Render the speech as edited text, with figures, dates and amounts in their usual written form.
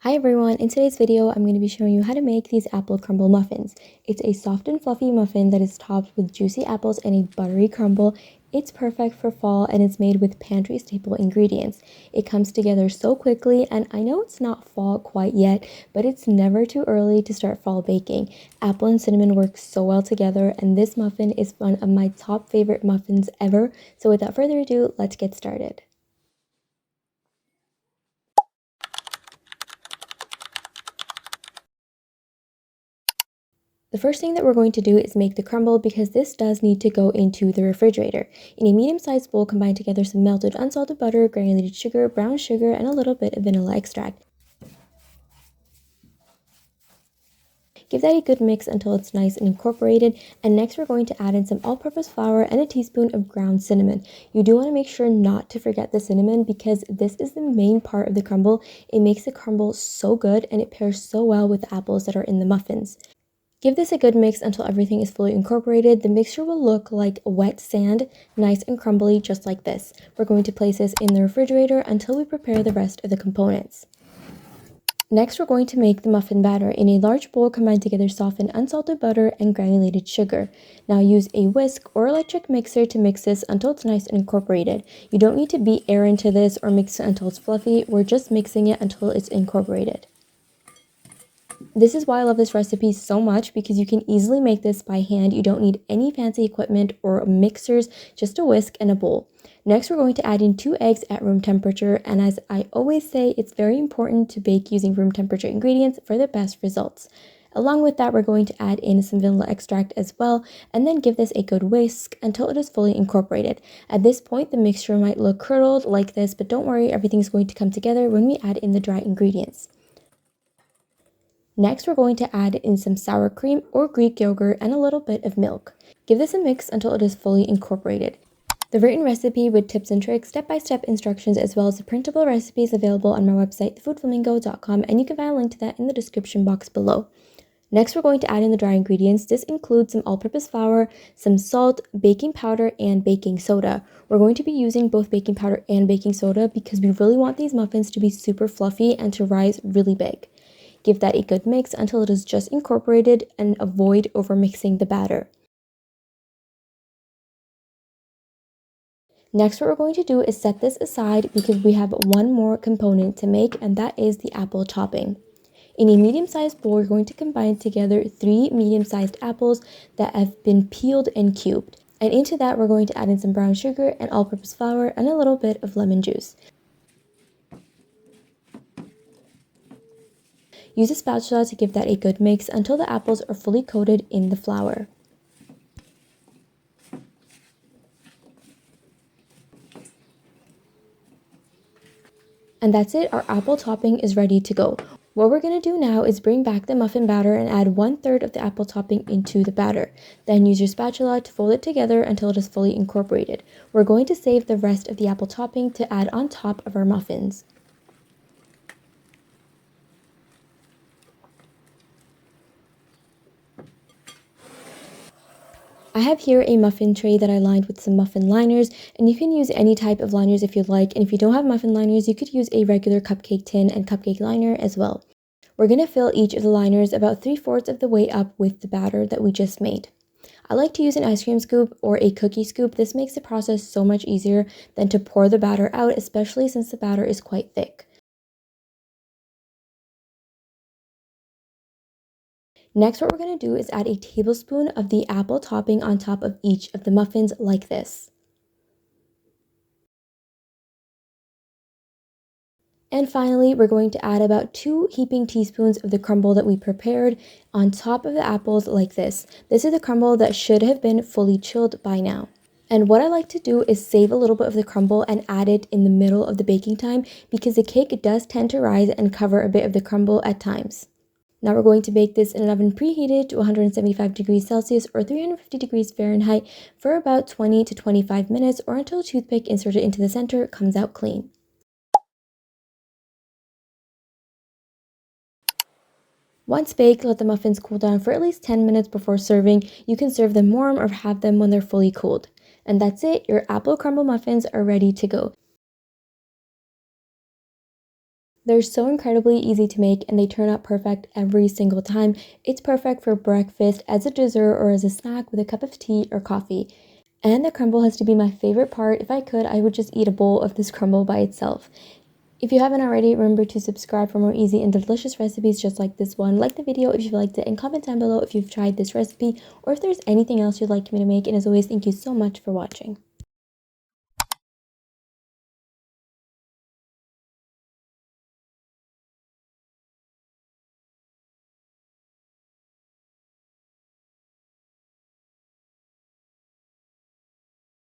Hi everyone, in today's video I'm going to be showing you how to make these apple crumble muffins. It's a soft and fluffy muffin that is topped with juicy apples and a buttery crumble. It's perfect for fall and it's made with pantry staple ingredients. It comes together so quickly, and I know it's not fall quite yet, but it's never too early to start fall baking. Apple and cinnamon work so well together, and this muffin is one of my top favorite muffins ever. So without further ado, let's get started. The first thing that we're going to do is make the crumble, because this does need to go into the refrigerator. In a medium-sized bowl, combine together some melted unsalted butter, granulated sugar, brown sugar, and a little bit of vanilla extract. Give that a good mix until it's nice and incorporated, and next we're going to add in some all-purpose flour and a teaspoon of ground cinnamon. You do want to make sure not to forget the cinnamon, because this is the main part of the crumble. It makes the crumble so good and it pairs so well with the apples that are in the muffins. Give this a good mix until everything is fully incorporated. The mixture will look like wet sand, nice and crumbly, just like this. We're going to place this in the refrigerator until we prepare the rest of the components. Next, we're going to make the muffin batter. In a large bowl, combine together softened unsalted butter and granulated sugar. Now use a whisk or electric mixer to mix this until it's nice and incorporated. You don't need to beat air into this or mix it until it's fluffy. We're just mixing it until it's incorporated. This is why I love this recipe so much, because you can easily make this by hand. You don't need any fancy equipment or mixers, just a whisk and a bowl. Next, we're going to add in 2 eggs at room temperature, and as I always say, it's very important to bake using room temperature ingredients for the best results. Along with that, we're going to add in some vanilla extract as well, and then give this a good whisk until it is fully incorporated. At this point, the mixture might look curdled like this, but don't worry, everything's going to come together when we add in the dry ingredients. Next, we're going to add in some sour cream or Greek yogurt and a little bit of milk. Give this a mix until it is fully incorporated. The written recipe with tips and tricks, step-by-step instructions, as well as the printable recipes available on my website, thefoodflamingo.com, and you can find a link to that in the description box below. Next, we're going to add in the dry ingredients. This includes some all-purpose flour, some salt, baking powder, and baking soda. We're going to be using both baking powder and baking soda because we really want these muffins to be super fluffy and to rise really big. Give that a good mix until it is just incorporated, and avoid overmixing the batter. Next, what we're going to do is set this aside because we have one more component to make, and that is the apple topping. In a medium-sized bowl, we're going to combine together 3 medium-sized apples that have been peeled and cubed. And into that, we're going to add in some brown sugar and all-purpose flour and a little bit of lemon juice. Use a spatula to give that a good mix until the apples are fully coated in the flour. And that's it, our apple topping is ready to go. What we're going to do now is bring back the muffin batter and add 1/3 of the apple topping into the batter. Then use your spatula to fold it together until it is fully incorporated. We're going to save the rest of the apple topping to add on top of our muffins. I have here a muffin tray that I lined with some muffin liners, and you can use any type of liners if you'd like, and if you don't have muffin liners, you could use a regular cupcake tin and cupcake liner as well. We're going to fill each of the liners about 3/4 of the way up with the batter that we just made. I like to use an ice cream scoop or a cookie scoop. This makes the process so much easier than to pour the batter out, especially since the batter is quite thick. Next, what we're going to do is add a tablespoon of the apple topping on top of each of the muffins like this. And finally, we're going to add about 2 heaping teaspoons of the crumble that we prepared on top of the apples like this. This is the crumble that should have been fully chilled by now. And what I like to do is save a little bit of the crumble and add it in the middle of the baking time, because the cake does tend to rise and cover a bit of the crumble at times. Now we're going to bake this in an oven preheated to 175 degrees Celsius or 350 degrees Fahrenheit for about 20 to 25 minutes, or until a toothpick inserted into the center comes out clean. Once baked, let the muffins cool down for at least 10 minutes before serving. You can serve them warm or have them when they're fully cooled. And that's it, your apple crumble muffins are ready to go. They're so incredibly easy to make and they turn out perfect every single time. It's perfect for breakfast, as a dessert, or as a snack with a cup of tea or coffee. And the crumble has to be my favorite part. If I could, I would just eat a bowl of this crumble by itself. If you haven't already, remember to subscribe for more easy and delicious recipes just like this one. Like the video if you liked it and comment down below if you've tried this recipe or if there's anything else you'd like me to make. And as always, thank you so much for watching.